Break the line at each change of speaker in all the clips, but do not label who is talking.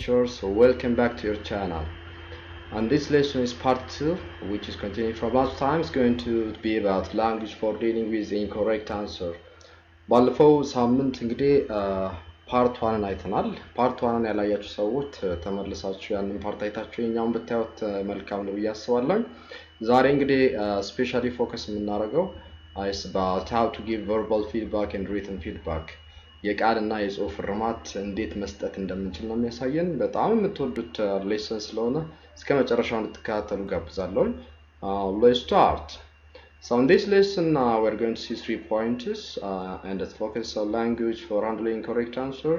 teachers, welcome back to your channel. And this lesson is part 2, which is continuing from last time. It's going to be about language for dealing with the incorrect answer. ባለፈው ሳምንት እንግዲህ ፓርት 1 አይተናል። ፓርት 1 ያላያችሁ ሰዎች ተመልሳችሁ ያንን ፓርት አይታችሁ የኛውን ብታዩት መልካም ነው ብያስባለሁ። ዛሬ እንግዲህ ስፔሻሊ ፎከስ የምናደርገው is about how to give verbal feedback and written feedback. የቃልና የጽሑፍ እርማት እንዴት መስጠት እንደምንችል ነው የሚያሳየን። በጣም የምትወዱት ሌሰን ስለሆነ እስከ መጨረሻው እንድትከታተሉ ጋብዛለሁ። Let's start. So in this lesson we're going to see 3 pointers and let's focus on language for handling correct answer.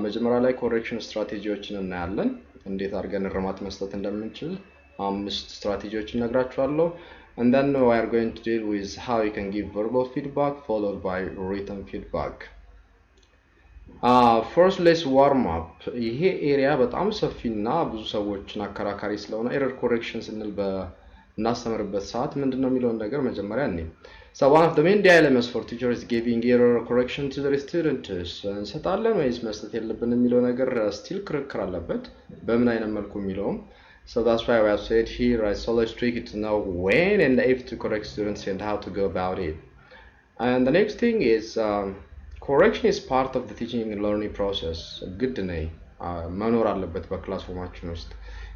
መጀመሪያ ላይ correction ስትራቴጂዎችን እናያለን። እንዴት አድርገን እርማት መስጠት እንደምንችል 5 ስትራቴጂዎችን እነግራችኋለሁ. And then we are going to deal with how you can give verbal feedback followed by written feedback. First let's warm up. ይሄ ኤሪያ በጣም ሰፊና ብዙ ሰዎችን አከራካሪ ስለሆነ ኤረር ኮሬክሽን ስንል በእናስተምርበት ሰዓት ምንድነው የሚለውን ነገር መጀመሪያ እንይ። So one of the main dilemmas for teachers is giving error correction to their students. እንሰጣለን ወይስ መስጠት የለብንም የሚለው ነገር ስቲል ክርክር አለበት በምን አይነት መልኩ የሚለውም. So that's why we have said here it's always tricky to know when and if to correct students and how to go about it. And the next thing is correction is part of the teaching and learning process. Good ነኝ መኖር አለበት በክላስ ፎርማችን ውስጥ።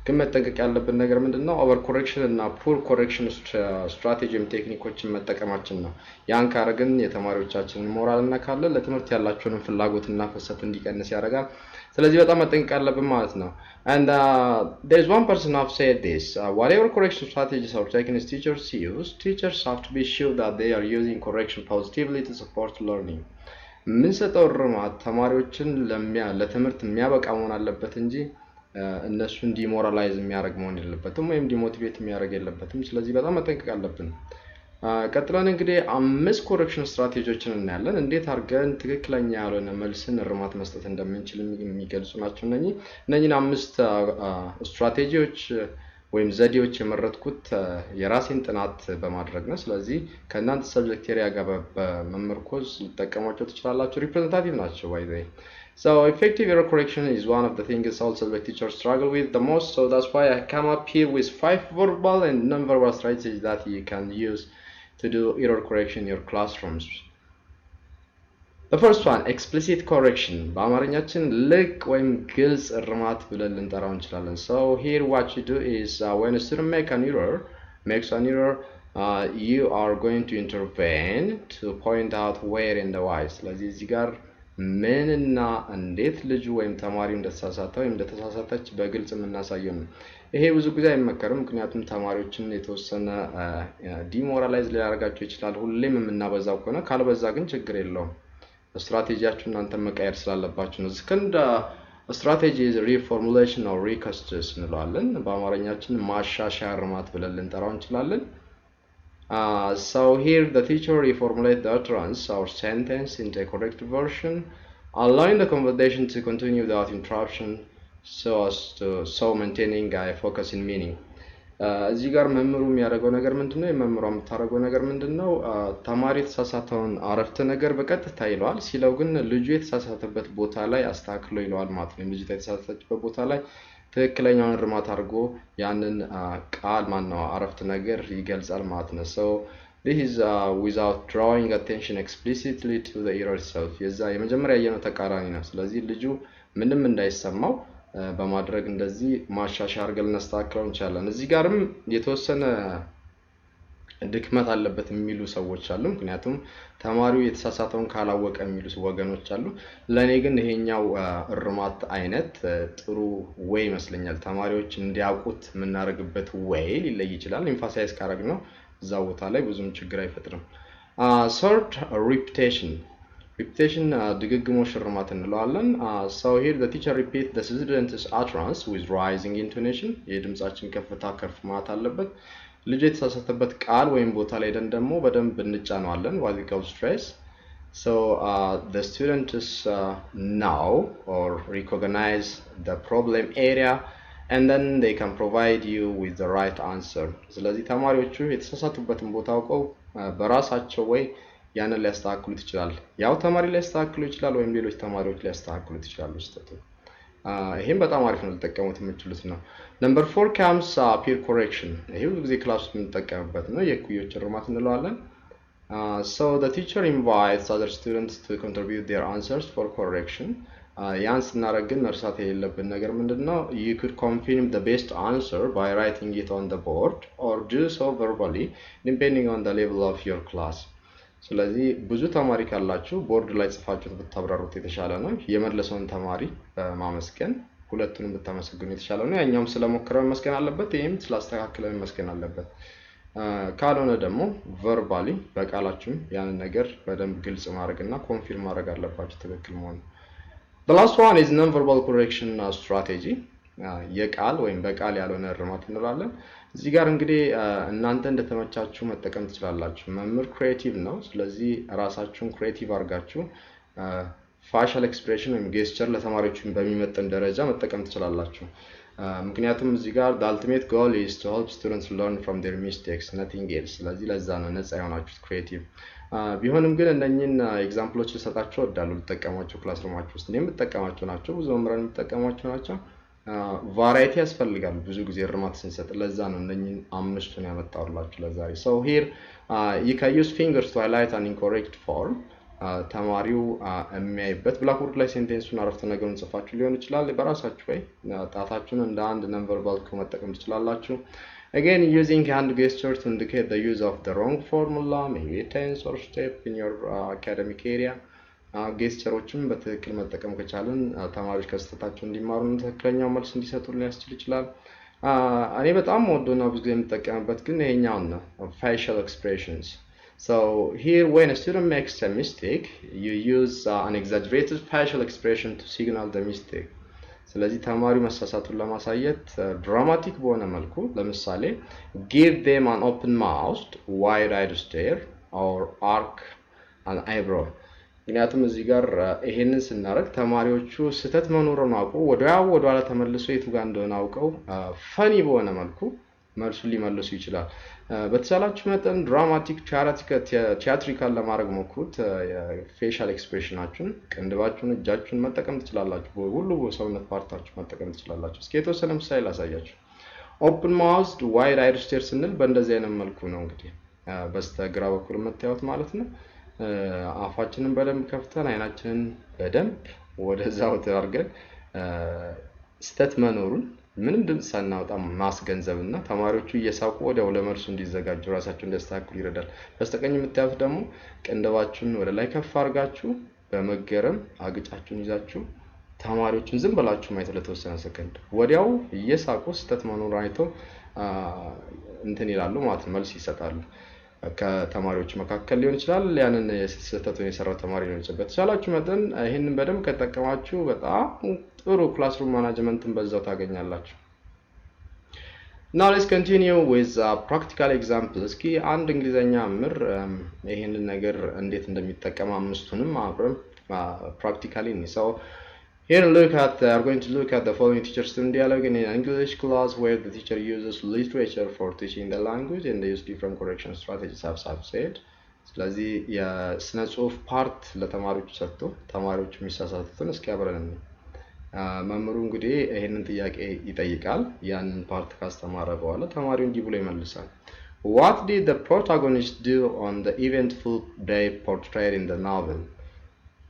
ግን መጠንቀቅ ያለብን ነገር ምንድነው? ኦቨር ኮሬክሽን እና ፑር ኮሬክሽን ስትራቴጂም ቴክኒኮችን መጠቀማችን ነው። ያን ካረግን የተማሪዎቻችንን ሞራል እና ካለ ለትምህርት ያላቸውን ፍላጎትና ፍሰት እንዲቀንስ ያደርጋል። ስለዚህ በጣም መጠንቀቅ ያለብን ማለት ነው። And there is one person who have said this, whatever correction strategies are taken as teachers use, teachers have to be sure that they are using correction positively to support learning. ምንሰጠው እርማት ተማሪዎችን ለትምህርት የሚያበቃ መሆን አለበት እንጂ እነሱን ዲሞራላይዝ የሚያደርግ መሆን የለበትም ወይም ዲሞቲቬት የሚያደርግ የለበትም። ስለዚህ በጣም መጠንቀቅ አለብን። ቀጥለን እንግዲህ 5 ኮሬክሽን ስትራቴጂዎችን እናያለን። እንዴት አድርገን ትክክለኛ ያልሆነ መልስን እርማት መስጠት እንደምንችል የሚገልጹ ናቸው እነኚህን 5 ስትራቴጂዎች ወይም ዘዴዎች የመረጥኩት የራሴን ጥናት በማድረግ ነው። ስለዚህ ከእናንተ ሰብጀክት ኤሪያ ጋር በመመርኮዝ ልትጠቀሟቸው ትችላላችሁ። ሪፕሬዘንታቲቭ ናቸው by the way. So effective error correction is one of the things all subject teachers struggle with the most. So that's why I come up here with 5 verbal and non-verbal strategies that you can use to do error correction in your classrooms. The first one, explicit correction. በአማርኛችን ልቅ ወይም ግልጽ እርማት ብለን ልንጠራው እንችላለን። So here what you do is when a student makes an error, you are going to intervene to point out where and why. ስለዚህ እዚህ ጋር ምንና እንዴት ልጁ ወይም ተማሪው እንደተሳሳተ ወይም እንደተሳሳተች በግልጽ የምናሳየው ነው። ይሄ ብዙ ጊዜ አይመከርም፣ ምክንያቱም ተማሪዎችን የተወሰነ ዲሞራላይዝ ሊያደርጋቸው ይችላል። ሁሌም የምናበዛው ከሆነ ካልበዛ ግን ችግር የለውም። ስትራቴጂያችሁን እናንተ መቀየር ስላለባችሁ ነው። second strategy is reformulation or recastes እንለዋለን። በአማርኛችን ማሻሻያ እርማት ብለን ልንጠራው እንችላለን። So here the teacher reformulates the utterance or sentence into a correct version, allowing the conversation to continue without interruption so maintaining a focus in meaning. እዚህ ጋር መምህሩ የሚያደርገው ነገር ምንድነው? የመምህሩ የምታደርገው ነገር ምንድነው? ተማሪ የተሳሳተውን አረፍተ ነገር በቀጥታ ይለዋል። ሲለው ግን ልጁ የተሳሳተበት ቦታ ላይ አስተካክሎ ይለዋል ማለት ነው። ልጁ የተሳሳተበት ቦታ ላይ ትክክለኛውን እርማት አድርጎ ያንን ቃል ማነው አረፍተ ነገር ይገልጻል ማለት ነው። So this is without drawing attention explicitly to the error itself. የዛ የመጀመሪያ ያየነው ተቃራኒ ነው። ስለዚህ ልጁ ምንም እንዳይሰማው በማድረግ እንደዚህ ማሻሻያ አድርገን እናስተካክለው እንችላለን። እዚህ ጋርም የተወሰነ ድክመት አለበት የሚሉ ሰዎች አሉ። ምክንያቱም ተማሪው የተሳሳተውን ካላወቀ የሚሉ ወገኖች አሉ። ለኔ ግን ይሄኛው እርማት አይነት ጥሩ ወይ ይመስለኛል። ተማሪዎች እንዲያውቁት የምናደርግበት ወይ ሊለይ ይችላል። ኤምፋሳይዝ ካደረግነው እዛ ቦታ ላይ ብዙም ችግር አይፈጥርም። third, repetition ድግግሞሽ እርማት እንለዋለን። So here the teacher repeats the student's utterance with rising intonation. የድምጻችን ከፍታ ከፍ ማለት አለበት። ልጅ የተሳሳተበት ቃል ወይም ቦታ ላይ ደግሞ በደንብ እንጫነዋለን while we go stress. So the students know or recognize the problem area and then they can provide you with the right answer. ስለዚህ ተማሪዎቹ የተሳሳቱበትን ቦታ አውቀው በራሳቸው ወይ ያንን ሊያስተካክሉት ይችላል። ያው ተማሪ ሊያስተካክሉ ይችላል ወይም ሌሎች ተማሪዎች ሊያስተካክሉት ይችላሉ። ይሄን በጣም አሪፍ ነው ልትጠቀሙት የምትችሉት ነው። ነምበር 4 comes peer correction። ይሄ ብዙ ጊዜ ክላስ ውስጥ የምንጠቀምበት ነው። የኩዮች እርማት እንለዋለን። So the teacher invites other students to contribute their answers for correction. ያን ስናደርግ ግን መርሳት የሌለብን ነገር ምንድነው? You could confirm the best answer by writing it on the board or do so verbally depending on the level of your class. ስለዚህ ብዙ ተማሪ ካላችሁ ቦርድ ላይ ጽፋችሁት ብታብራሩት የተሻለ ነው። የመለሰውን ተማሪ ማመስገን ሁለቱንም ብታመሰግኑ የተሻለ ነው። ያኛውም ስለሞከረው መስገን አለበት፣ ይሄም ስላስተካከለው መስገን አለበት። ካልሆነ ደግሞ ቨርባሊ በቃላችሁም ያንን ነገር በደንብ ግልጽ ማድረግና ኮንፊርም ማድረግ አለባችሁ ትክክል መሆኑ። The last one is non-verbal correction strategy። የቃል ወይም በቃል ያልሆነ እርማት እንላለን። እዚህ ጋር እንግዲህ እናንተ እንደተመቻችሁ መጠቀም ትችላላችሁ። መምህር ክሬቲቭ ነው። ስለዚህ ራሳችሁን ክሬቲቭ አድርጋችሁ ፋሻል ኤክስፕሬሽን ወይም ጌስቸር ለተማሪዎች በሚመጥን ደረጃ መጠቀም ትችላላችሁ። ምክንያቱም እዚህ ጋር the ultimate goal is to help students learn from their mistakes, nothing else። ስለዚህ ለዛ ነው ነፃ የሆናችሁት ክሬቲቭ። ቢሆንም ግን እነኚህን ኤግዛምፕሎች ልሰጣችሁ እወዳለሁ ልትጠቀሟቸው ክላስሩማችሁ ውስጥ እኔም የምጠቀማቸው ናቸው፣ ብዙ መምህራን የሚጠቀሟቸው ናቸው። ቫራይቲ ያስፈልጋል ብዙ ጊዜ እርማት ስንሰጥ፣ ለዛ ነው እነኚህን አምስቱን ያመጣሁላችሁ ለዛሬ። so here you can use fingers to highlight an incorrect form። ተማሪው የሚያይበት ብላክቦርድ ላይ ሴንቴንሱን አረፍተ ነገሩን ጽፋችሁ ሊሆን ይችላል። በራሳችሁ ወይ ጣታችሁን እንደ አንድ non-verbal መጠቀም ትችላላችሁ። Again, using hand gesture to indicate the use of the wrong formula, maybe tense or step in your academic area. ጌስቸሮችን በትክክል መጠቀም ከቻለን ተማሪዎች ከስተታቸው እንዲማሩ ትክክለኛው መልስ እንዲሰጡ ሊያስችል ይችላል። እኔ በጣም ወዶና ብዙ ጊዜ የምጠቀምበት ግን ይሄኛው ነው፣ facial expressions. So here when a student makes a mistake, you use an exaggerated facial expression to signal the mistake. ስለዚህ ተማሪው መሳሳቱን ለማሳየት ድራማቲክ በሆነ መልኩ ለምሳሌ give them an open mouth, wide-eyed stare or arc an eyebrow። ምክንያቱም እዚህ ጋር ይሄንን ስናደርግ ተማሪዎቹ ስህተት መኖሩን አውቀው ወደኋላ ተመልሶ የቱ ጋር እንደሆነ አውቀው ፈኒ በሆነ መልኩ መልሱን ሊመልሱ ይችላል። በተቻላችሁ መጠን ድራማቲክ ቲያትሪካል ለማድረግ ሞክሩት። ፌሻል ኤክስፕሬሽናችሁን ቅንድባችሁን፣ እጃችሁን መጠቀም ትችላላችሁ። ሁሉ ሰውነት ፓርታችሁ መጠቀም ትችላላችሁ። እስኪ የተወሰነ ምሳሌ ላሳያችሁ። ኦፕን ማውዝድ ዋይድ አይድ ስቴር ስንል በእንደዚህ አይነት መልኩ ነው እንግዲህ በስተግራ በኩል የምታዩት ማለት ነው። አፋችንን በደንብ ከፍተን አይናችንን በደንብ ወደዛው አድርገን ስተት መኖሩን ምንም ድምጽ ሳናወጣ ማስገንዘብና ተማሪዎቹ እየሳቁ ወዲያው ለመልሱ እንዲዘጋጁ ራሳቸውን እንዲያስተካክሉ ይረዳል። በስተቀኝ የምታዩት ደግሞ ቅንድባችሁን ወደ ላይ ከፍ አድርጋችሁ በመገረም አግጫችሁን ይዛችሁ ተማሪዎቹን ዝም ብላችሁ ማየት ለተወሰነ ሰከንድ ወዲያው እየሳቁ ስተት መኖሩን አይተው እንትን ይላሉ ማለት መልስ ይሰጣሉ። ከተማሪዎች መካከል ሊሆን ይችላል፣ ያንን ስህተቱን የሰራው ተማሪ ሊሆን ይችላል። በተቻላችሁ መጠን ይሄንን በደንብ ከተጠቀማችሁ በጣም ጥሩ ክላስሩም ማኔጅመንትን በዛው ታገኛላችሁ። Now let's continue with a practical example። እስኪ አንድ እንግሊዘኛ መምህር ይሄንን ነገር እንዴት እንደሚጠቀም አምስቱንም አብረን practically እንሰው። Here are going to look at the following teacher-student dialogue in an English class where the teacher uses literature for teaching the language and they use different correction strategies as I've said. ስለዚህ የስነ ጽሑፍ ፓርት ለተማሪዎች ሰጥቶ ተማሪዎች የሚሳሳቱትን እስኪ አብረን እንይ። መምህሩ እንግዲህ ይሄንን ጥያቄ ይጠይቃል። ያንን ፓርት ካስተማረ በኋላ ተማሪው እንዲህ ብሎ ይመልሳል። What did the protagonist do on the eventful day portrayed in the novel?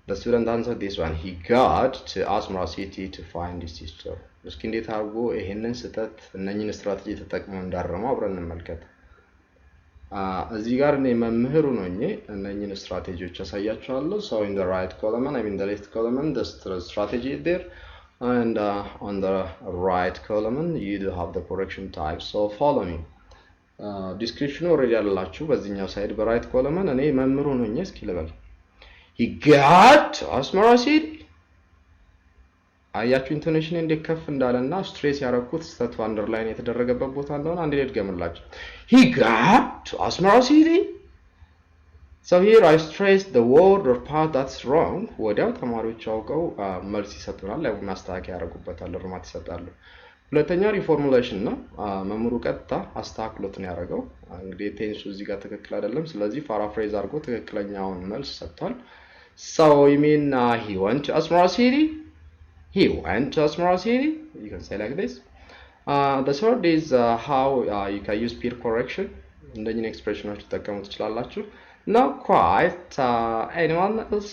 The student answered this one. He got to Asmara city to find his sister. እስኪ እንዴት አድርጎ ይሄንን ስህተት እነኚህን ስትራቴጂ ተጠቅሞ እንዳረመው አብረን እንመልከት። እዚህ ጋር እኔ መምህሩ ነኝ እነኚህን ስትራቴጂዎች ያሳያችኋለሁ። So in the right column, I mean the left column, the strategy is there, and on the right column you do have the correction type. So follow me. Description already አላችሁ በዚህኛው ሳይድ በራይት ኮለም እኔ መምህሩ ነኝ እስኪ ልበል። He got to Asmara city. አያችሁ ኢንቶኔሽን እንዴት ከፍ እንዳለና ስትሬስ ያረኩት ስህተቱ አንደርላይን የተደረገበት ቦታ እንደሆነ አንዴ ልድገምላችሁ። He got to Asmara city. So here I stress the word or part that's wrong. ወዲያው ተማሪዎች አውቀው መልስ ይሰጡናል፣ ላይ ማስተካከያ ያደርጉበታል፣ እርማት ይሰጣሉ። ሁለተኛ ሪፎርሙሌሽን ነው። መምህሩ ቀጥታ አስተካክሎት ነው ያደረገው። እንግዲህ ቴንሱ እዚህ ጋር ትክክል አይደለም፣ ስለዚህ ፓራፍሬዝ አድርጎ ትክክለኛውን መልስ ሰጥቷል። So you mean he went to Asmara city? he went to a small city. You can say like this. The third is how you can use peer correction. እንደዚህ ኤክስፕሬሽኖች ተጠቀሙ ትችላላችሁ። Not quite anyone else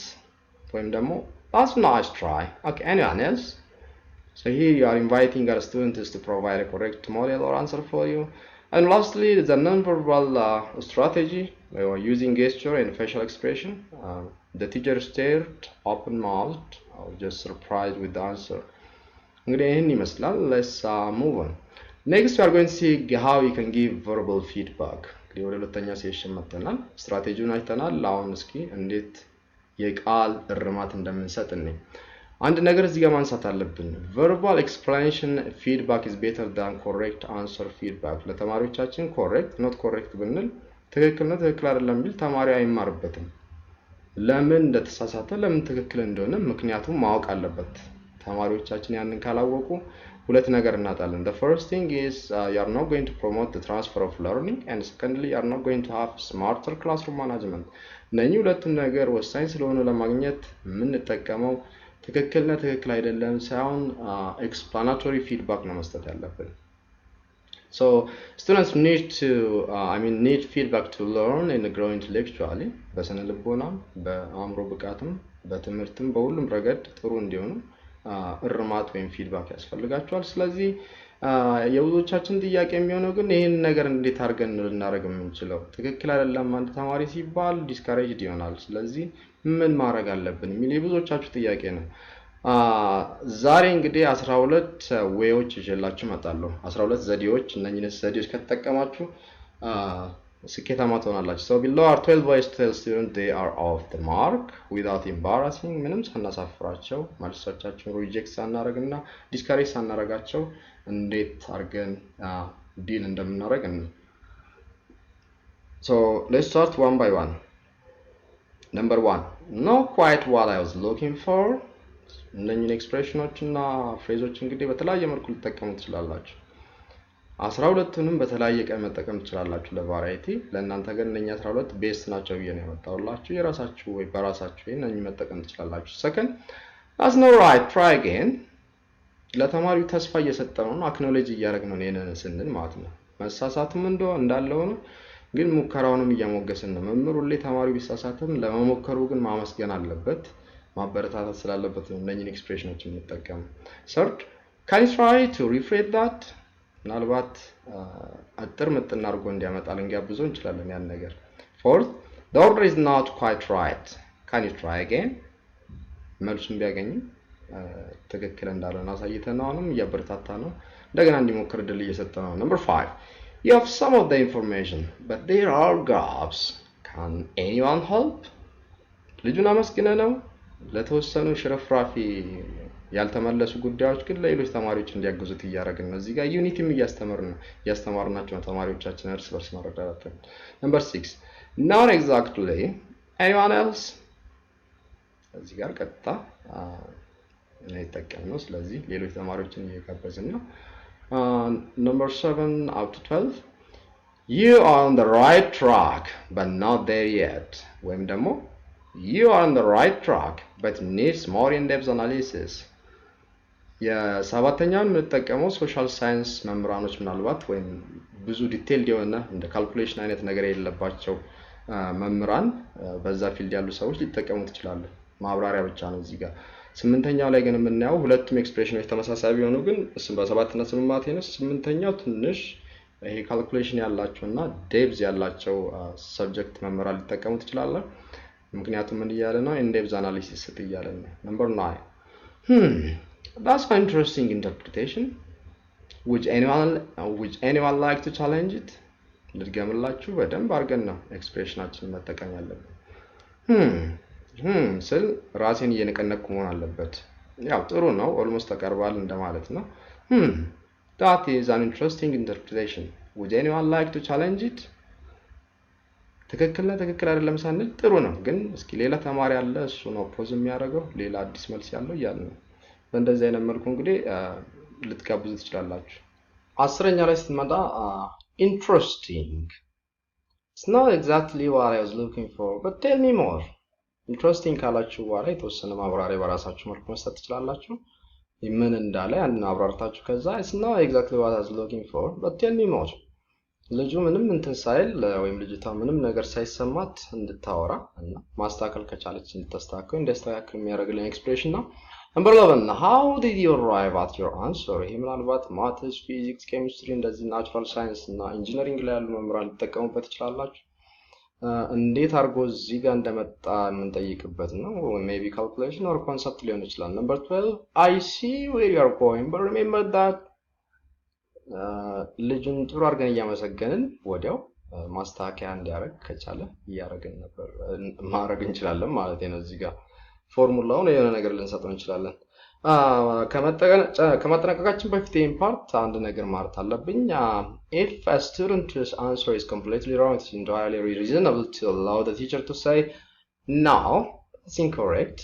ወይም ደግሞ that's nice try. Okay, anyone else? So here you are inviting our students to provide a correct model or answer for you. And lastly, the non-verbal strategy, we were using gesture and facial expression. The teacher stared open-mouthed, I was just surprised with the answer. Let's move on. Next, we are going to see how you can give verbal feedback. ወደ ሁለተኛ ሴሽን መጥተናል። ስትራቴጂውን አይተናል። አሁን እስኪ እንዴት የቃል እርማት እንደምንሰጥ እንይ። አንድ ነገር እዚህ ጋር ማንሳት አለብን። verbal explanation feedback is better than correct answer feedback። ለተማሪዎቻችን correct not correct ብንል ትክክል ነው ትክክል አይደለም ቢል ተማሪ አይማርበትም። ለምን እንደተሳሳተ ለምን ትክክል እንደሆነ ምክንያቱም ማወቅ አለበት። ተማሪዎቻችን ያንን ካላወቁ ሁለት ነገር እናጣለን። The first thing is you are not going to promote the transfer of learning, and secondly you are not going to have smarter classroom management. እነኚህ ሁለቱም ነገር ወሳኝ ስለሆነ ለማግኘት የምንጠቀመው ትክክልና ትክክል አይደለም ሳይሆን explanatory feedback ነው መስጠት ያለብን። So students need feedback to learn and grow intellectually. በስነ ልቦናም በአእምሮ ብቃትም በትምህርትም በሁሉም ረገድ ጥሩ እንዲሆኑ እርማት ወይም ፊድባክ ያስፈልጋቸዋል። ስለዚህ የብዙዎቻችን ጥያቄ የሚሆነው ግን ይሄን ነገር እንዴት አድርገን ልናደርግ የምንችለው? ትክክል አይደለም አንድ ተማሪ ሲባል ዲስካሬጅድ ይሆናል። ስለዚህ ምን ማድረግ አለብን የሚል የብዙዎቻችሁ ጥያቄ ነው። ዛሬ እንግዲህ 12 ዌዎች ይዤላችሁ እመጣለሁ። 12 ዘዴዎች። እነኚህ ዘዴዎች ከተጠቀማችሁ ስኬታማ ትሆናላችሁ። So below are 12 ways to tell students they are off the mark without embarrassing. ምንም ሳናሳፍራቸው መልሶቻቸውን ሪጀክት ሳናደርግና ዲስካሬጅ ሳናደርጋቸው እንዴት አድርገን ዲል እንደምናደርግ ነው። So let's start one by one. Number 1, not quite what I was looking for. እነኚህ ኤክስፕሬሽኖች እና ፍሬዞች እንግዲህ በተለያየ መልኩ ልትጠቀሙ ትችላላችሁ። 12ቱንም በተለያየ ቀን መጠቀም ትችላላችሁ ለቫራይቲ። ለእናንተ ግን እነኛ 12 ቤስት ናቸው ብዬ ነው ያመጣሁላችሁ። የራሳችሁ ወይ በራሳችሁ እነኚህ መጠቀም ትችላላችሁ። ሰከንድ that's not right, try again። ለተማሪው ተስፋ እየሰጠነው ነው፣ አክኖሌጅ እያደረግነው ነው ይሄንን ስንል ማለት ነው። መሳሳትም እንዳለው ነው፣ ግን ሙከራውንም እያሞገስን ነው። መምህሩ ሁሌ ተማሪው ቢሳሳትም ለመሞከሩ ግን ማመስገን አለበት፣ ማበረታታት ስላለበት ነው እነኚህን ኤክስፕሬሽኖች የምንጠቀመው። ሰርድ can you try to rephrase that? ምናልባት አጥር ምጥና አድርጎ እንዲያመጣል እንጋብዘው እንችላለን ያን ነገር። ፎርት the order is not quite right, can you try again? መልሱን ቢያገኝ ትክክል እንዳልሆነ አሳይተነው አሁንም እያበረታታ ነው፣ እንደገና እንዲሞክር እድል እየሰጠ ነው። Number 5, you have some of the information but there are gaps, can anyone help? ልጁን አመስግነ ነው ለተወሰኑ ሽረፍራፊ ያልተመለሱ ጉዳዮች ግን ለሌሎች ተማሪዎች እንዲያግዙት እያደረግን ነው። እዚህ ጋር ዩኒቲም እያስተማርናቸው ነው ተማሪዎቻችን እርስ በርስ መረዳዳት። Number 6, not exactly anyone else። እዚህ ጋር ቀጥታ ነው የተጠቀምነው፣ ስለዚህ ሌሎች ተማሪዎችን እየጋበዝን ነው። Number 7 out of 12, you are on the right track but not there yet። ወይም ደግሞ you are on the right track but needs more in-depth analysis። የሰባተኛውን የምንጠቀመው ሶሻል ሳይንስ መምህራኖች ምናልባት ወይም ብዙ ዲቴይልድ የሆነ እንደ ካልኩሌሽን አይነት ነገር የሌለባቸው መምህራን በዛ ፊልድ ያሉ ሰዎች ሊጠቀሙት ይችላሉ። ማብራሪያ ብቻ ነው እዚህ ጋር። ስምንተኛው ላይ ግን የምናየው ሁለቱም ኤክስፕሬሽኖች ተመሳሳይ ቢሆኑ ግን በሰባትና ስምንት ነው። ስምንተኛው ትንሽ ይሄ ካልኩሌሽን ያላቸውና ዴፕዝ ያላቸው ሰብጀክት መምህራን ሊጠቀሙት ይችላሉ። ምክንያቱም ምን እያለ ነው? in-depth analysis ስጥ እያለ ነው። Number 9, that's an interesting interpretation. Would anyone like to challenge it? ልድገምላችሁ በደንብ አድርገን ነው ኤክስፕሬሽናችንን መጠቀም ያለብን። ስል ራሴን እየነቀነቅኩ መሆን አለበት። ያው ጥሩ ነው፣ ኦልሞስት ተቀርባል እንደማለት ነው። that is an interesting interpretation. Would anyone like to challenge it? ትክክል አይደለም ሳንል ጥሩ ነው፣ ግን እስኪ ሌላ ተማሪ አለ እሱ ነው ፖዝ የሚያደርገው ሌላ አዲስ መልስ ያለው እያለ ነው። በእንደዚህ አይነት መልኩ እንግዲህ ልትጋብዙ ትችላላችሁ። 10ኛ ላይ ስትመጣ interesting, it's not exactly what I was looking for but tell me more. interesting ካላችሁ በኋላ የተወሰነ ማብራሪያ በራሳችሁ መልኩ መስጠት ትችላላችሁ። ምን እንዳለ ያንን አብራርታችሁ ከዛ it's not exactly what I was looking for but tell me more ልጁ ምንም እንትን ሳይል ወይም ልጅቷ ምንም ነገር ሳይሰማት እንድታወራ እና ማስተካከል ከቻለች እንድታስተካክል እንዲያስተካክል የሚያደርግልን ኤክስፕሬሽን ነው። Number 11 how did you arrive at your answer? ይሄ ምናልባት ማትስ፣ ፊዚክስ፣ ኬሚስትሪ እንደዚህ ናቹራል ሳይንስ እና ኢንጂነሪንግ ላይ ያሉ መምህራን ሊጠቀሙበት ይችላላችሁ። እንዴት አድርጎ እዚህ ጋር እንደመጣ የምንጠይቅበት ነው። ሜቢ ካልኩሌሽን ኦር ኮንሰፕት ሊሆን ይችላል። Number 12 I see where you are going but remember that ልጁን ጥሩ አድርገን እያመሰገንን ወዲያው ማስተካከያ እንዲያደርግ ከቻለ እያደረግን ነበር ማድረግ እንችላለን ማለት ነው። እዚህ ጋር ፎርሙላውን የሆነ ነገር ልንሰጠው እንችላለን። ከማጠናቀቃችን በፊት ይህን ፓርት አንድ ነገር ማለት አለብኝ። if a student's answer is completely wrong it's entirely reasonable to allow the teacher to say no it's incorrect.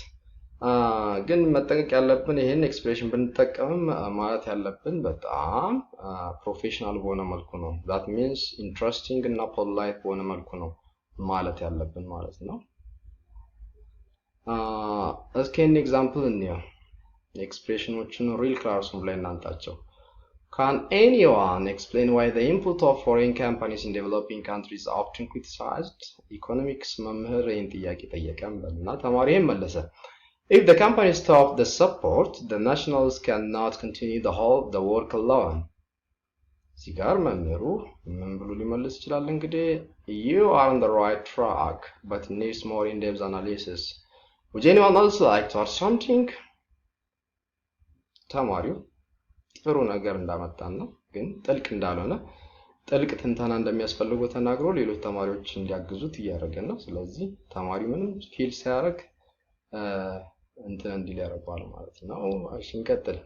ግን መጠንቀቅ ያለብን ይሄን ኤክስፕሬሽን ብንጠቀምም ማለት ያለብን በጣም ፕሮፌሽናል በሆነ መልኩ ነው። that means interesting እና polite በሆነ መልኩ ነው ማለት ያለብን ማለት ነው። እስኪ an example እንየው። ኤክስፕሬሽኖችን ሪል ክላስሩም ላይ እናንጣቸው። Can anyone explain why the input of foreign companies in developing countries is often criticized? ኢኮኖሚክስ መምህር ይህን ጥያቄ ጠየቀን በልና ተማሪም መለሰ If the company stops the support, the nationals cannot continue the work alone. ሲጋር መምህሩ ምን ብሎ ሊመልስ ይችላል? እንግዲህ you are on the right track, but needs more in-depth analysis. Would anyone else like to add something? ተማሪው ጥሩ ነገር እንዳመጣና ግን ጥልቅ እንዳልሆነ ጥልቅ ትንተና እንደሚያስፈልገው ተናግሮ ሌሎች ተማሪዎች እንዲያግዙት እያደረገ ነው። ስለዚህ ተማሪ ምንም ፊል ሳያደርግ እንትን እንዲል ያደርጋል ማለት ነው። እሺ እንቀጥል።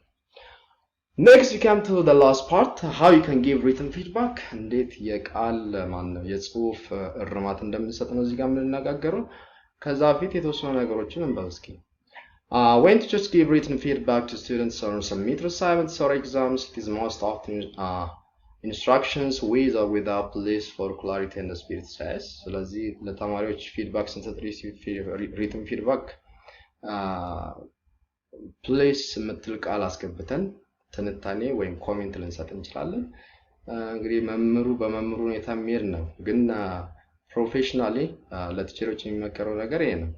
Next we come to the last part how you can give written feedback እንዴት የቃል የጽሑፍ እርማት እንደምንሰጥ ነው እዚህ ጋር የምንነጋገረው። ከዛ በፊት የተወሰኑ ነገሮችን እንበል እስኪ። When teachers give written feedback to students or submit assignments or exams it is most often instructions with or without place for clarity and spirit says ስለዚህ ለተማሪዎች ፊድባክ ስንሰጥ written feedback ፕሌስ የምትል ቃል አስገብተን ትንታኔ ወይም ኮሜንት ልንሰጥ እንችላለን። እንግዲህ መምህሩ በመምህሩ ሁኔታ የሚሄድ ነው፣ ግን ፕሮፌሽናሊ ለቲቸሮች የሚመከረው ነገር ይሄ ነው።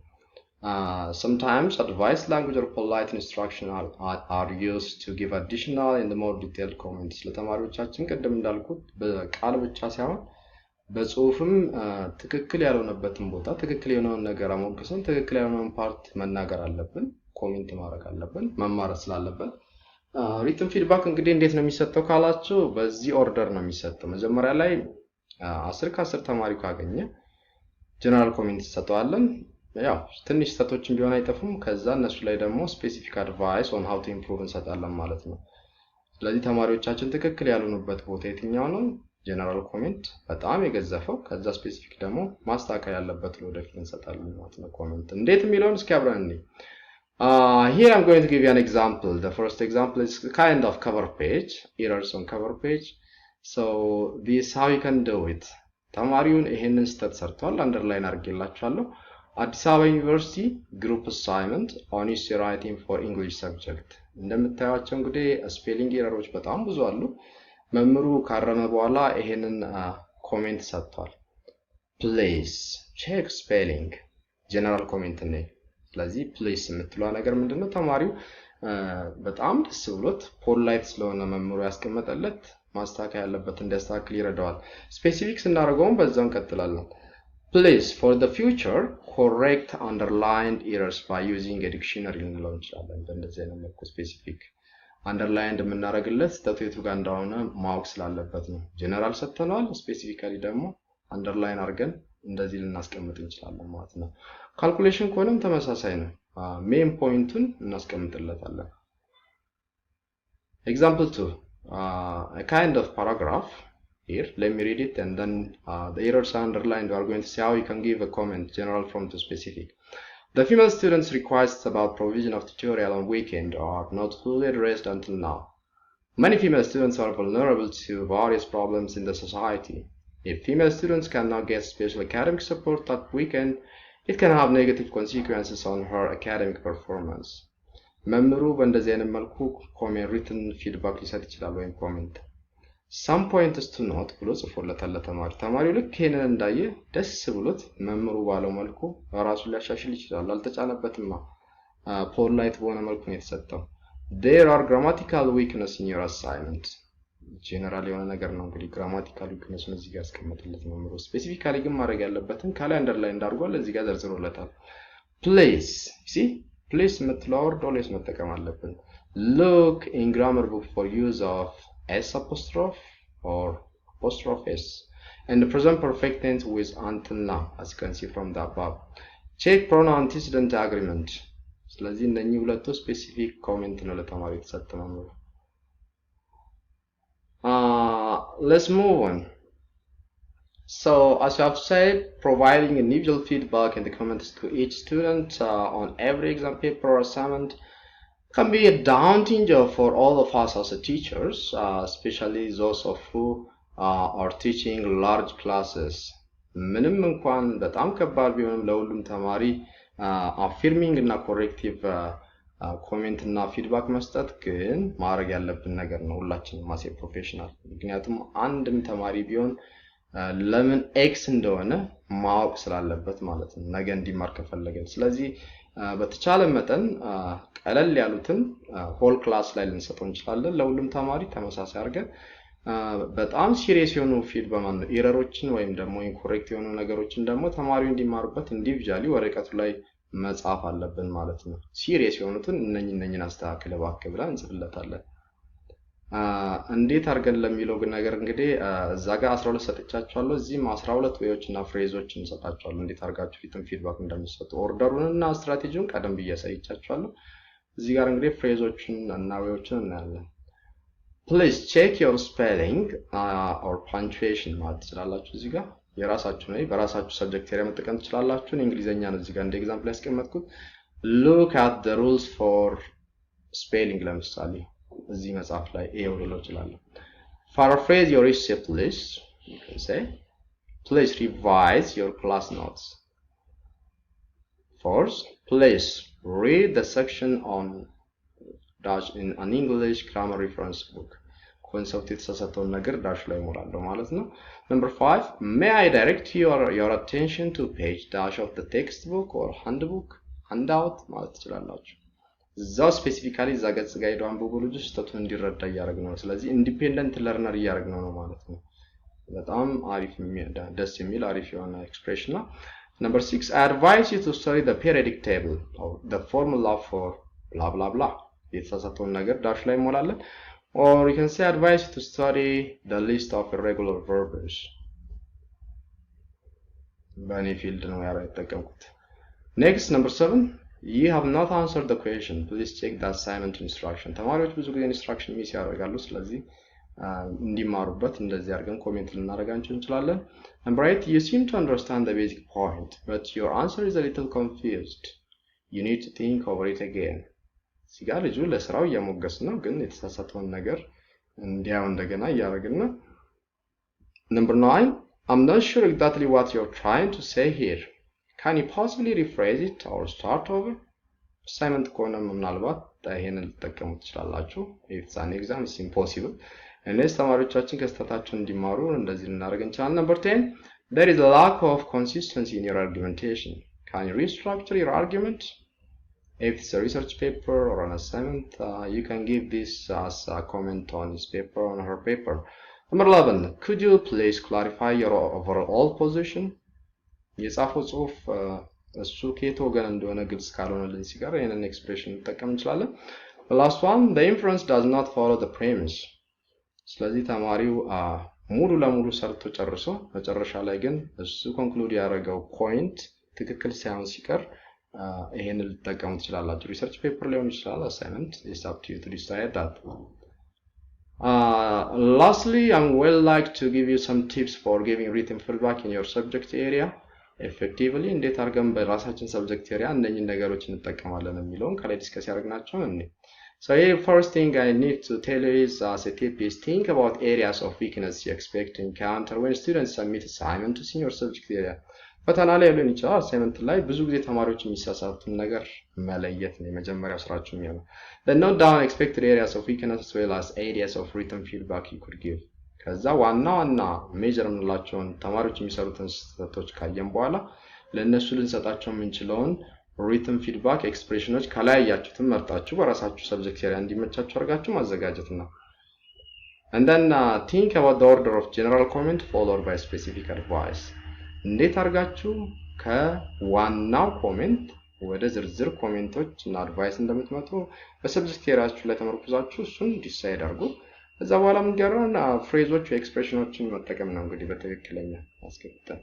Sometimes advice language or polite instruction are used to give additional and more detailed comments. ለተማሪዎቻችን ቅድም እንዳልኩት በቃል ብቻ ሳይሆን በጽሁፍም ትክክል ያልሆነበትን ቦታ ትክክል የሆነውን ነገር አሞግሰን ትክክል ያልሆነውን ፓርት መናገር አለብን፣ ኮሜንት ማድረግ አለብን፣ መማር ስላለብን። ሪትን ፊድባክ እንግዲህ እንዴት ነው የሚሰጠው ካላችሁ በዚህ ኦርደር ነው የሚሰጠው። መጀመሪያ ላይ 10 ከ10 ተማሪው ካገኘ ጀነራል ኮሜንት እንሰጠዋለን። ያው ትንሽ ስህተቶችን ቢሆን አይጠፉም። ከዛ እነሱ ላይ ደግሞ ስፔሲፊክ አድቫይስ ኦን ሃው ቱ ኢምፕሩቭ እንሰጣለን ማለት ነው። ስለዚህ ተማሪዎቻችን ትክክል ያልሆኑበት ቦታ የትኛው ነው ጀነራል ኮሜንት በጣም የገዘፈው፣ ከዛ ስፔሲፊክ ደግሞ ማስተካከል ያለበት ወደፊት እንሰጣለን ማለት ነው። ኮሜንት እንዴት የሚለውን እስኪ አብረን እንይ። Here I'm going to give you an example. The first example is kind of cover page, errors on cover page. So this how you can do it. ተማሪውን ይሄንን ስህተት ሰርቷል፣ አንደርላይን አድርጌላችኋለሁ። አዲስ አበባ ዩኒቨርሲቲ ግሩፕ አሳይመንት on essay writing for English subject። እንደምታዩቸው እንግዲህ ስፔሊንግ ኤረሮች በጣም ብዙ አሉ። መምህሩ ካረመ በኋላ ይሄንን ኮሜንት ሰጥቷል። Please check spelling ጀነራል ኮሜንት ነው። ስለዚህ ፕሌስ የምትለው ነገር ምንድነው? ተማሪው በጣም ደስ ብሎት ፖላይት ስለሆነ መምህሩ ያስቀመጠለት ማስተካከል ያለበት እንዲያስተካክል ይረዳዋል። ስፔሲፊክ ስናደርገውም በዛው እንቀጥላለን። Please for the future correct underlined errors by using a dictionary ልንለው እንችላለን። በእንደዚህ አይነት መልኩ ስፔሲፊክ አንደርላይንድ የምናደርግለት ስህተቱ የቱ ጋር እንደሆነ ማወቅ ስላለበት ነው። ጀነራል ሰጥተናል፣ ስፔሲፊካሊ ደግሞ አንደርላይን አድርገን እንደዚህ ልናስቀምጥ እንችላለን ማለት ነው። ካልኩሌሽን ከሆነም ተመሳሳይ ነው። ሜን ፖይንቱን እናስቀምጥለታለን። Example 2 a kind of paragraph here. Let me read it and then the errors are underlined. We are going to see how you can give a comment general from to specific. The female students' requests about provision of tutorial on weekend are not fully addressed until now. Many female students are vulnerable to various problems in the society. If female students cannot get special academic support that weekend, it can have negative consequences on her academic performance. መምሩ በእንደዚህ አይነት መልኩ ኮሜንት ሪትን ፊድባክ ሊሰጥ ይችላል ወይም ኮሜንት some points to note ብሎ ጽፎለታል ለተማሪ ተማሪው ልክ ይሄንን እንዳየ ደስ ብሎት መምሩ ባለው መልኩ ራሱ ሊያሻሽል ይችላል አልተጫነበትማ ፖላይት በሆነ መልኩ ነው የተሰጠው there are grammatical weakness in your assignment ጀነራል የሆነ ነገር ነው እንግዲህ grammatical weakness ነው እዚህ ጋር አስቀምጥለት መምሩ ስፔሲፊካሊ ግን ማድረግ ያለበትን ካላንደር ላይ እንዳርጓል እዚህ ጋር ዘርዝሮለታል please see please ምትለወርድ always መጠቀም አለብን look in grammar book for use of S apostrophe or apostrophe S and the present perfect tense with until now as you can see from the above check pronoun antecedent agreement ስለዚህ እነኚህ ሁለቱ ስፔሲፊክ ኮሜንት ነው ለተማሪ የተሰጠው ነው let's move on so as I have said providing individual feedback and the comments to each student on every exam paper or assignment can be a daunting job for all of us as teachers, especially those of who are teaching large classes. ምንም እንኳን በጣም ከባድ ቢሆንም ለሁሉም ተማሪ affirming እና corrective comment እና feedback መስጠት ግን ማድረግ ያለብን ነገር ነው ሁላችንም ማሴ ፕሮፌሽናል ምክንያቱም አንድም ተማሪ ቢሆን ለምን ኤክስ እንደሆነ ማወቅ ስላለበት ማለት ነው ነገ እንዲማር ከፈለገን ስለዚህ በተቻለ መጠን ቀለል ያሉትን ሆል ክላስ ላይ ልንሰጠው እንችላለን ለሁሉም ተማሪ ተመሳሳይ አድርገን በጣም ሲሪየስ የሆኑ ፊድባክ ኤረሮችን ወይም ደግሞ ኢንኮሬክት የሆኑ ነገሮችን ደግሞ ተማሪው እንዲማሩበት ኢንዲቪጁዋሊ ወረቀቱ ላይ መጻፍ አለብን ማለት ነው ሲሪየስ የሆኑትን እነኝን አስተካክለ ባክ ብለን እንጽፍለታለን እንዴት አድርገን ለሚለው ነገር እንግዲህ እዛ ጋር 12 ሰጥቻችኋለሁ እዚህም 12 ወዮችና ፍሬዞችን እንሰጣችኋለሁ እንዴት አድርጋችሁ ፊድባክ እንደምትሰጡ ኦርደሩንና ስትራቴጂውን ቀደም ብያሳይቻችኋለሁ እዚህ ጋር እንግዲህ ፍሬዞችን እና ወዮችን እናያለን please check your spelling or punctuation ማለት ትችላላችሁ እዚህ ጋር የራሳችሁ ነው በራሳችሁ ሰብጀክት ኤሪያ መጠቀም ትችላላችሁ እንግሊዘኛ ነው እዚህ ጋር እንደ ኤግዛምፕል ያስቀመጥኩት look at the rules for spelling ለምሳሌ እዚህ መጽሐፍ ላይ ይሄው ልለው እችላለሁ paraphrase your receipt list you can say please revise your class notes first please read the section on dash in an English grammar reference book concept የተሰጠውን ነገር ዳሽ ላይ ሞላለሁ ማለት ነው number 5 may I direct your attention to page dash of the textbook or handbook handout ማለት ትችላላችሁ እዛው ስፔሲፊካሊ እዛ ገጽ ጋር ሄዶ አንብቦ ልጅ ስህተቱን እንዲረዳ እያደረግነው ነው ስለዚህ ኢንዲፔንደንት ለርነር እያደረግነው ነው ማለት ነው በጣም አሪፍ ደስ የሚል አሪፍ የሆነ ኤክስፕሬሽን ነው number 6 I advise you to study the periodic table or the formula for blah blah blah የተሰጠውን ነገር ዳሽ ላይ ሞላለን or you can say advise you to study the list of irregular verbs በእኔ ፊልድ ነው ያጠቀምኩት next number 7 you have not answered the question please check the assignment instruction ተማሪዎች ብዙ ጊዜ ኢንስትራክሽን ሚስ ያደርጋሉ ስለዚህ እንዲማሩበት እንደዚህ አድርገን ኮሜንት ልናደርጋቸው እንችላለን number 8 you seem to understand the basic point but your answer is a little confused you need to think over it again ሲጋር ልጁ ለስራው እያሞገስ ነው ግን የተሳሳተውን ነገር እንዲያው እንደገና ያደርግና number 9 I'm not sure exactly what you're trying to say here can you possibly rephrase it or start over assignment ከሆነ ምናልባት ይሄንን ልትጠቀሙ ትችላላችሁ if it's an exam it's impossible እነዚህ ተማሪዎቻችን ከስተታቸው እንዲማሩ እንደዚህ ልናደርግ እንችላለን number 10 there is a lack of consistency in your argumentation can you restructure your argument if it's a research paper or an assignment you can give this as a comment on his paper or on her paper number 11 could you please clarify your overall position የጻፈው ጽሑፍ እሱ ከየት ወገን እንደሆነ ግልጽ ካልሆነልን ሲጋር ይሄንን ኤክስፕሬሽን እንጠቀም እንችላለን the last one the inference does not follow the premise ስለዚህ ተማሪው ሙሉ ለሙሉ ሰርቶ ጨርሶ መጨረሻ ላይ ግን እሱ ኮንክሉድ ያደረገው ፖይንት ትክክል ሳይሆን ሲቀር ይሄንን ልትጠቀሙ ትችላላችሁ ሪሰርች ፔፐር ሊሆን ይችላል assignment is up to you to decide that lastly I would like to give you some tips for giving written feedback in your subject area effectively እንዴት አድርገን በራሳችን ሰብጀክት ኤሪያ እነኚህን ነገሮች እንጠቀማለን የሚለውን ከላይ ዲስከስ ያደርግናቸው እንዴ so the first thing I need to tell you is as a tip is think about areas of weakness you expect to encounter when students submit assignments in your subject area ፈተና ላይ ሊሆን ይችላል አሳይመንት ላይ ብዙ ጊዜ ተማሪዎች የሚሳሳቱትን ነገር መለየት ነው የመጀመሪያው ስራችሁ የሚሆነው። then note down expected areas of weakness as well as areas of written feedback you could give ከዛ ዋና ሜጀር የምንላቸውን ተማሪዎች የሚሰሩትን ስህተቶች ካየን በኋላ ለእነሱ ልንሰጣቸው የምንችለውን written feedback ኤክስፕሬሽኖች ከላያያችሁትን መርጣችሁ በራሳችሁ ሰብጀክት ኤሪያ እንዲመቻችሁ አድርጋችሁ ማዘጋጀት ነው። and then think about the order of general comment followed by specific advice እንዴት አድርጋችሁ ከዋናው ኮሜንት ወደ ዝርዝር ኮሜንቶች እና አድቫይስ እንደምትመጡ በሰብጀክት ኤሪያችሁ ላይ ተመርኩዛችሁ እሱን ዲሳይድ አድርጉ። ከዛ በኋላ ምን ገራና ፍሬዞች ወይ ኤክስፕሬሽኖችን መጠቀም ነው እንግዲህ በትክክለኛ አስቀምጠን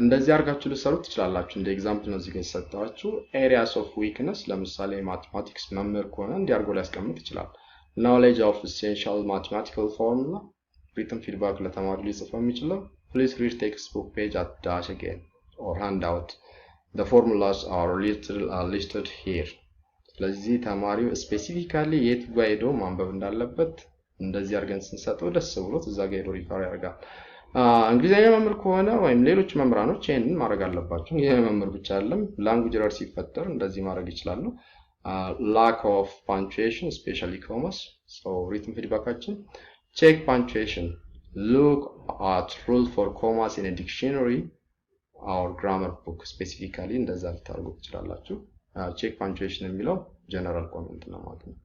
እንደዚህ አድርጋችሁ ልትሰሩ ትችላላችሁ። እንደ ኤግዛምፕል ነው እዚህ ጋር የሰጣችሁ areas of weakness ለምሳሌ ማቴማቲክስ መምህር ከሆነ እንዲያርጎ ሊያስቀምጥ ይችላል። knowledge of essential mathematical formula written feedback ለተማሪው ሊጽፈው የሚችለው please read textbook page at dash again or handout the formulas are listed here ስለዚህ ተማሪው ስፔሲፊካሊ የት ጋር ሄዶ ማንበብ እንዳለበት እንደዚህ አድርገን ስንሰጠው ደስ ብሎት እዛ ጋር ሄዶ ሪፈር ያደርጋል። እንግሊዘኛ መምህር ከሆነ ወይም ሌሎች መምህራኖች ይሄንን ማድረግ አለባቸው። ይሄ መምህር ብቻ አይደለም ላንጉዌጅ ኤረር ሲፈጠር እንደዚህ ማድረግ ይችላሉ። lack of punctuation especially commas so written feedbacካችን check punctuation look at rule for commas in a dictionary or grammar book specifically እንደዛ ልታደርጉ ትችላላችሁ። check punctuation የሚለው general comment ነው ማለት ነው።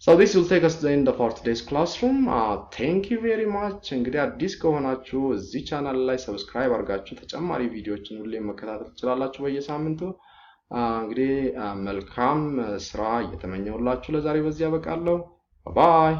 So this will take us to the end of our today's classroom. Thank you very much. እንግዲህ አዲስ ከሆናችሁ እዚህ ቻናል ላይ ሰብስክራይብ አድርጋችሁ ተጨማሪ ቪዲዮዎችን ሁሌ መከታተል ትችላላችሁ በየሳምንቱ። እንግዲህ መልካም ስራ እየተመኘሁላችሁ ለዛሬ በዚህ ያበቃለሁ። ባይ